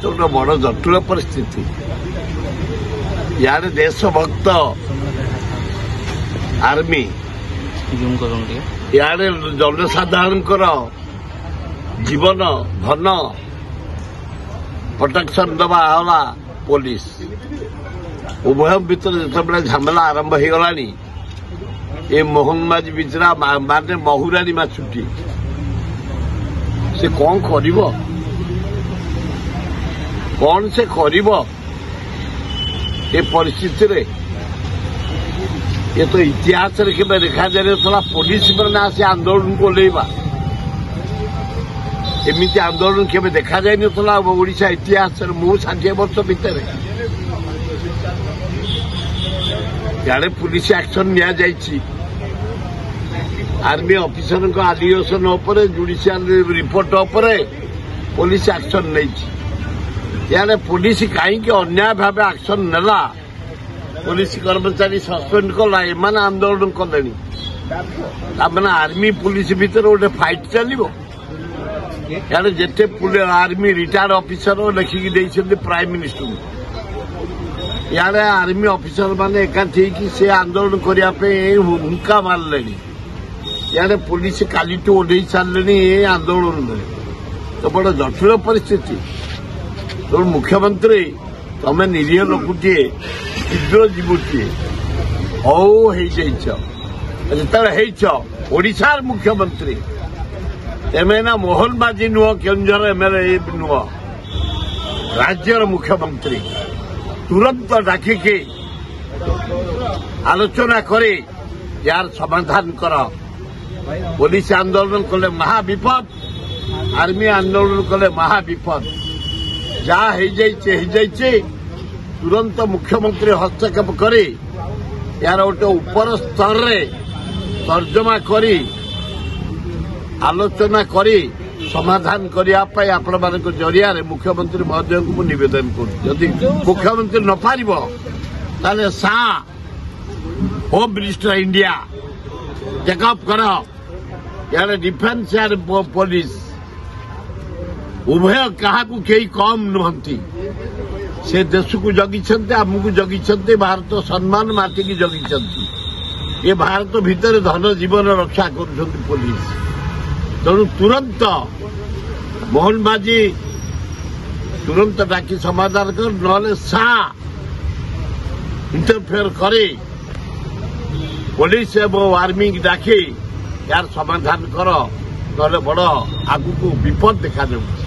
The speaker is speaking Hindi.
तो गोटे बड़ जटिल परिस्थिति यार देशभक्त आर्मी यार जनसाधारण जीवन धन प्रोटेक्शन दबा पुलिस उभय भितर जिते झमेला आरंभ हो गला ये मोहनबाज बिचरा माने महुरानी माछुटी से कौन से करिवो ये परिस्थिति रे ये तो इतिहास रे के देखा जाए पुलिस मैंने आसे आंदोलन को लेवा एमती आंदोलन के देखा जाए ओडिशा इतिहास मु 60 वर्ष भितर यारे पुलिस एक्शन निया जाइछि आर्मी ऑफिसर को आलिगेशन उपरे जुडिशियल रिपोर्ट उपरे पुलिस एक्शन नहीं यारे पुलिस कहीं अन्याय भाव एक्शन नेला पुलिस कर्मचारी सस्पेंड कला एमान आंदोलन कले आर्मी पुलिस भितर गोटे फाइट चलो यार जिते आर्मी रिटायर्ड ऑफिसर लिखिकी प्राइम मिनिस्टर यार आर्मी ऑफिसर माने एकाठी से आंदोलन करने हुंका मारे यार पुलिस काली ओढ़े सारे आंदोलन तो बड़ जटिल परिस्थिति तो मुख्यमंत्री तमें निरीह लोकटे शीघ्र जीवटे जो ओडिशार मुख्यमंत्री एम ना मोहनबाजी नुह केन्दर एमएलए नुह राज्यर मुख्यमंत्री तुरंत डाकिके आलोचना करे यार समाधान कर पुलिस आंदोलन कले महाविपद आर्मी आंदोलन कले महाविपद जहाँ तुरंत मुख्यमंत्री हस्तक्षेप करे यार गोटे ऊपर स्तर रे तर्जमा करी आलोचना करी समाधान करने आपण मान जरिया मुख्यमंत्री महोदय को निवेदन कर मुख्यमंत्री न पार ताले सा होम मिनिस्टर इंडिया चेकअप कर यार डिफेन्स यार पुलिस उभय क्या कई कम नुहति से देश को जगी आमको जगी भारत सम्मान माटी की जगी ये भारत भितर धन जीवन रक्षा कर पुलिस तेणु तुरंत मोहनबाजी तुरंत डाकी समाधान कर ना सा इंटरफेयर करे पुलिस एवं आर्मी डाकी यार समाधान कर ना बड़ आगू विपद देखा जाऊँ।